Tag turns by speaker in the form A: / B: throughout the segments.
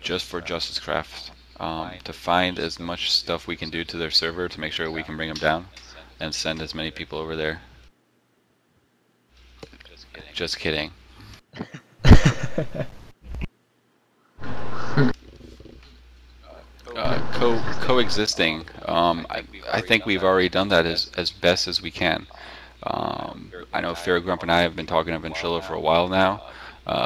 A: just for JusticeCraft, to find as much stuff we can do to their server to make sure we can bring them down and send as many people over there. Just kidding. Coexisting. I think we've already done that as best as we can. I know Fairgrump and I have been talking to Ventrilo for a while now.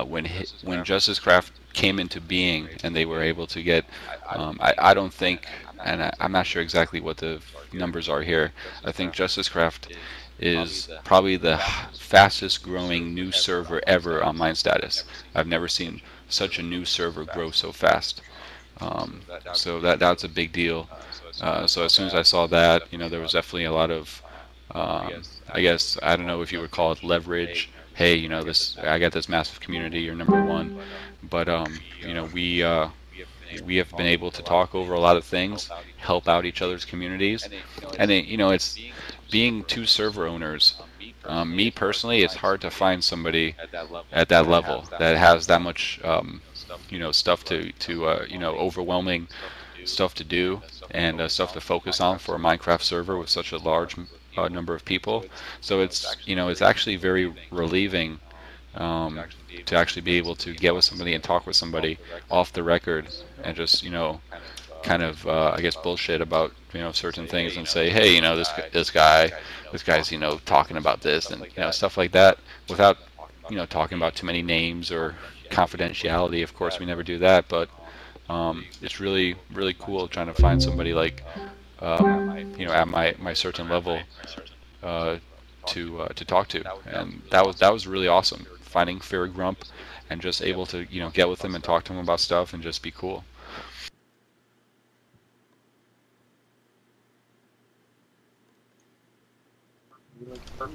A: When JusticeCraft came into being and they were able to get, I don't think, and I'm not sure exactly what the numbers are here. I think JusticeCraft is probably the fastest growing new server ever on Mind Status. I've never seen such a new server grow so fast. So that's a big deal. So as soon as I saw that, there was definitely a lot of, I guess, I don't know if you would call it leverage. Hey, I got this massive community, you're #1. But we have been able to talk over a lot of things, help out each other's communities, and then, it's being 2 server owners. Me personally, it's hard to find somebody at that level that has that much, stuff overwhelming stuff to do and stuff to focus on for a Minecraft server with such a large number of people. So it's actually very relieving to actually be able to get with somebody and talk with somebody off the record and just kind of I guess bullshit about certain things and say, hey, this guy's talking about this and stuff like that without talking about too many names or confidentiality. Of course, we never do that, but it's really cool trying to find somebody like at my certain level to talk to, and that was really awesome. Finding Fair Grump and just able to get with him and talk to him about stuff and just be cool.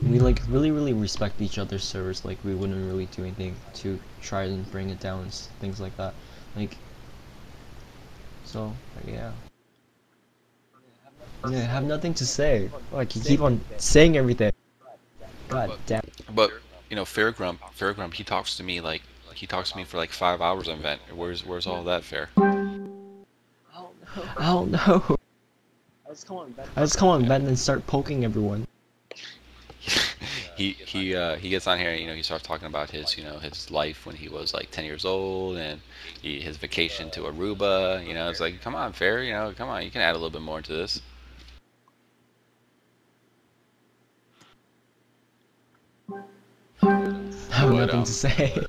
B: We really respect each other's servers. Like, we wouldn't really do anything to try and bring it down and things like that. Like, so yeah. Yeah, I have nothing to say. Like, you keep on saying everything. God damn.
A: But Fair Grump, he talks to me for like 5 hours on Vent. Where's all that Fair?
B: I don't know. I just come on Vent and start poking everyone.
A: He gets on here and he starts talking about his his life when he was like 10 years old and his vacation to Aruba. It's like, come on, Fair, come on, you can add a little bit more to this.
B: I have nothing to say.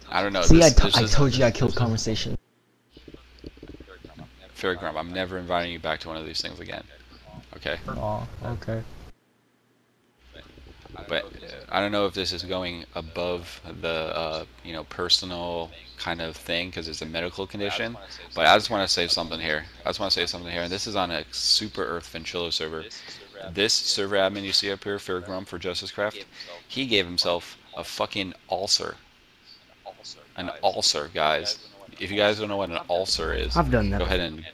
A: I don't know.
B: See, I told you I killed conversation.
A: Fair Grump, I'm never inviting you back to one of these things again. Okay?
B: Oh, okay.
A: But I don't know if this is going above the personal kind of thing because it's a medical condition. But I just want to say something here. And this is on a Super Earth Ventrilo server. This server admin you see up here, Fair Grump for JusticeCraft, he gave himself a fucking ulcer. An ulcer, guys. If you guys don't know what an ulcer is,
B: I've done that.
A: Go ahead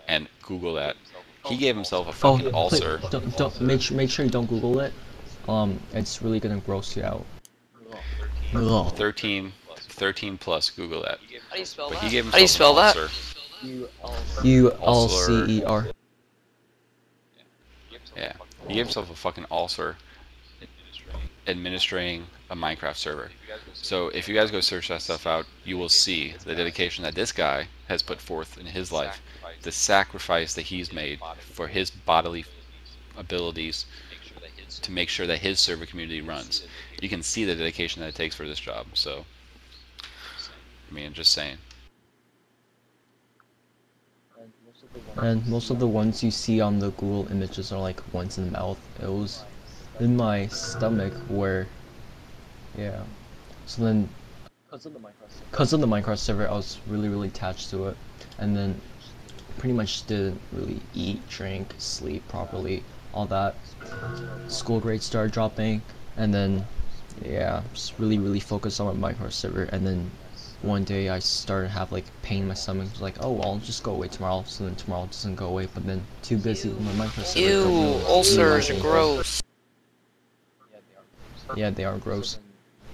A: and Google that. He gave himself a fucking ulcer.
B: Don't make sure you don't Google it. It's really gonna gross you out.
A: 13 plus. Google that.
C: How do you spell
A: but
C: that?
A: he gave
C: How do you spell
A: an
C: that?
A: ulcer.
B: U-L-C-E-R.
A: Yeah, he gave himself a fucking ulcer administering a Minecraft server. So if you guys go search that stuff out, you will see the dedication that this guy has put forth in his life, the sacrifice that he's made for his bodily abilities to make sure that his server community runs. You can see the dedication that it takes for this job. So, I mean, just saying.
B: And most of the ones you see on the Google images are like ones in the mouth. It was in my stomach where, yeah. So then, because of the Minecraft server, I was really attached to it, and then pretty much didn't really eat, drink, sleep properly, all that. School grades started dropping, and then, yeah, just really focused on my Minecraft server, and then one day I started to have like pain in my stomach. I was like, oh, well, I'll just go away tomorrow. So then tomorrow doesn't go away, but then too busy with my Minecraft server.
C: Ew, ulcers are gross.
B: Yeah, they are gross.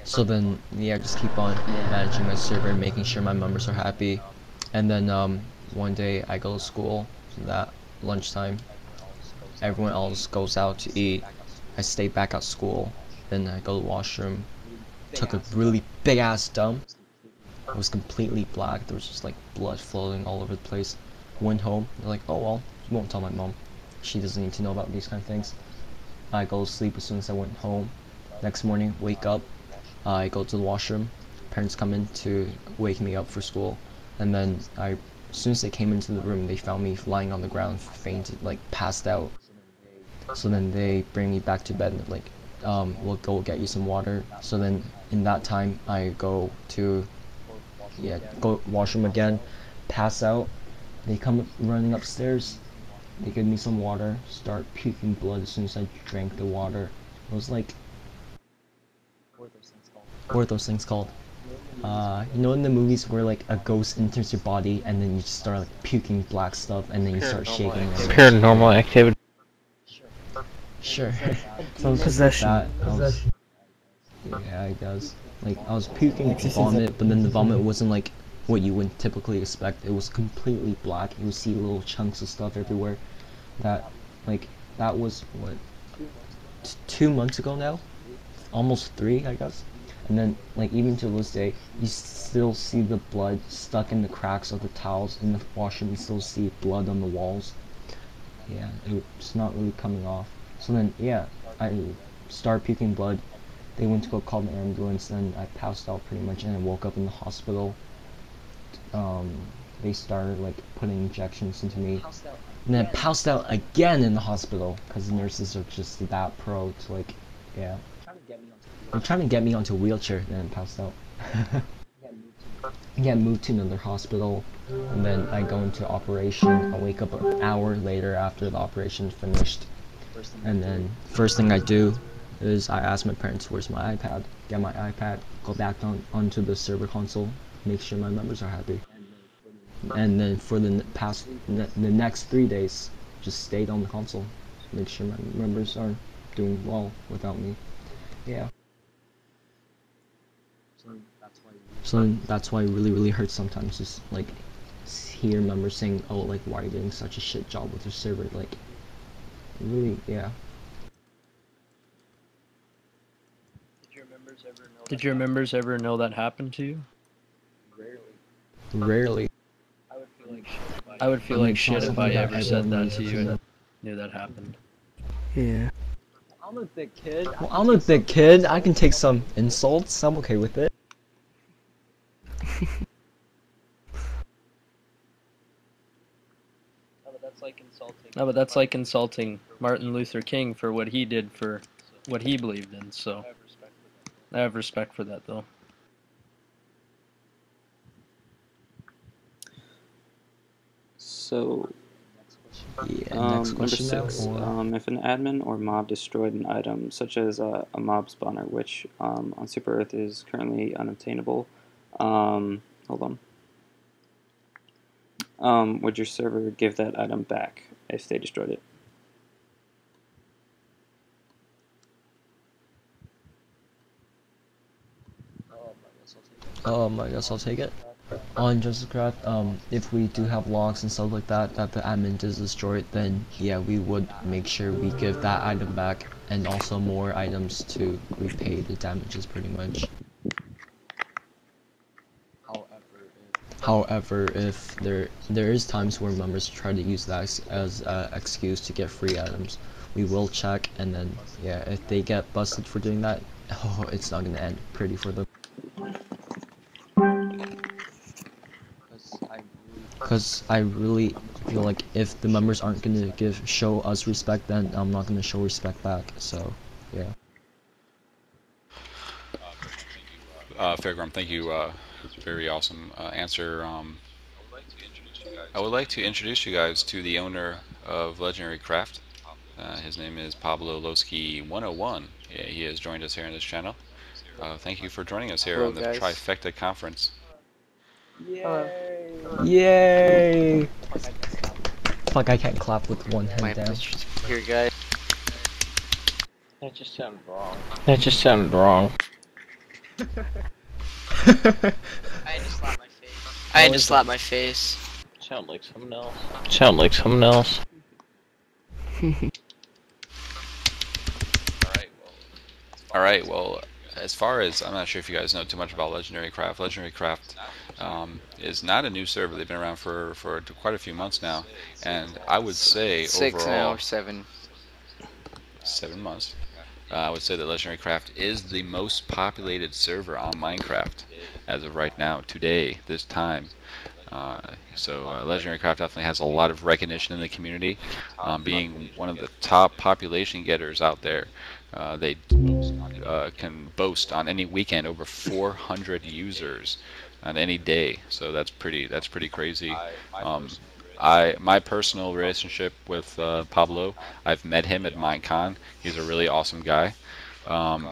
B: So then, yeah, just keep on managing my server and making sure my members are happy. And then one day I go to school, that lunchtime, everyone else goes out to eat. I stay back at school, then I go to the washroom, took a really big ass dump. It was completely black, there was just like blood floating all over the place. Went home, they're like, oh well, won't tell my mom. She doesn't need to know about these kind of things. I go to sleep as soon as I went home. Next morning, wake up, I go to the washroom. Parents come in to wake me up for school, and then as soon as they came into the room, they found me lying on the ground, fainted, like passed out. So then they bring me back to bed, and like, we'll go get you some water. So then in that time, I go to, go washroom again, pass out. They come running upstairs. They give me some water, start puking blood as soon as I drank the water. It was like, what are those things called? You know in the movies where like a ghost enters your body and then you just start like puking black stuff and then you start shaking.
C: Paranormal activity.
B: Sure. So it was like that. Yeah, it does. Like I was puking vomit, but then the vomit wasn't like what you would typically expect. It was completely black. You would see little chunks of stuff everywhere. That, like, that was what, 2 months ago now? Almost 3, I guess. And then, like, even to this day, you still see the blood stuck in the cracks of the towels in the washroom. You still see blood on the walls. Yeah, it's not really coming off. So then, yeah, I started puking blood. They went to go call the ambulance, and I passed out pretty much, and I woke up in the hospital. They started, like, putting injections into me. And then I passed out again in the hospital, because the nurses are just that pro to, like, yeah. They're trying to get me onto a wheelchair, and then I passed out. Yeah, moved to another hospital, and then I go into operation. I wake up an hour later after the operation finished, and then first thing I do is I ask my parents, where's my iPad? Get my iPad, go back onto the server console, make sure my members are happy. And then for the next 3 days, just stayed on the console, make sure my members are doing well without me. Yeah. So that's why it really hurts sometimes, just like hear members saying, oh, like, why are you doing such a shit job with your server? Like, really, yeah.
D: Did your members ever know that happened to you?
B: Rarely.
D: I would feel like shit if I ever said that to you and knew that happened.
C: Yeah.
B: I'm a big kid. I can take some insults. I'm okay with it.
D: No, but that's like insulting Martin Luther King for what he did for what he believed in, so I have respect for that, though.
E: So,
B: Yeah, next
E: number
B: question now,
E: 6.
B: or-
E: If an admin or mob destroyed an item, such as a mob spawner, which on Super Earth is currently unobtainable, hold on. Would your server give that item back if they destroyed it?
B: I guess I'll take it. On JusticeCraft, if we do have logs and stuff like that the admin does destroy it, then yeah, we would make sure we give that item back, and also more items to repay the damages, pretty much. However, if there is times where members try to use that as an excuse to get free items, we will check, and then yeah, if they get busted for doing that, oh, it's not gonna end pretty for them. Because I really feel like if the members aren't gonna show us respect, then I'm not gonna show respect back. So, yeah.
A: Fairground, thank you. Very awesome answer. I would like to introduce you guys to the owner of Legendary Craft. His name is Pablo Lowski 101. Yeah, he has joined us here on this channel. Thank you for joining us here
C: Hello,
A: on the
C: guys.
A: Trifecta conference.
B: Yay! Fuck, I can't clap with one hand
C: My
B: down.
C: picture's here, guys.
F: That just sounded wrong.
C: That just sounded wrong.
F: I just slapped my face.
G: I had
D: How
G: to
D: is
G: slap
D: it?
G: my face.
F: Sound like something else. Sound like something else.
A: All right. Well, as far as I'm not sure if you guys know too much about Legendary Craft. Legendary Craft is not a new server. They've been around for quite a few months now, and I would say
H: 6 now or
A: overall
H: 7.
A: 7 months. I would say that Legendary Craft is the most populated server on Minecraft as of right now, today, this time. Legendary Craft definitely has a lot of recognition in the community, being one of the top population getters out there. They can boast on any weekend over 400 users on any day, so that's pretty crazy. Um, my personal relationship with Pablo, I've met him at Minecon. He's a really awesome guy. Um,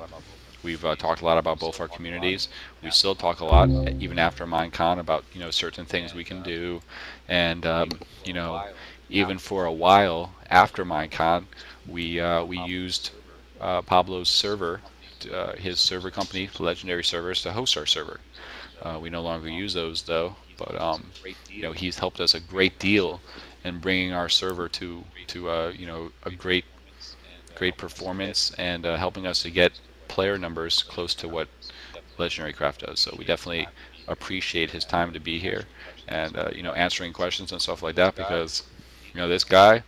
A: we've talked a lot about both our communities. We still talk a lot even after Minecon about certain things we can do, and you know even for a while after Minecon, we used Pablo's server, his server company, Legendary Servers, to host our server. We no longer use those though, but he's helped us a great deal in bringing our server to a great performance and helping us to get player numbers close to what Legendary Craft does. So we definitely appreciate his time to be here and answering questions and stuff like that, because this guy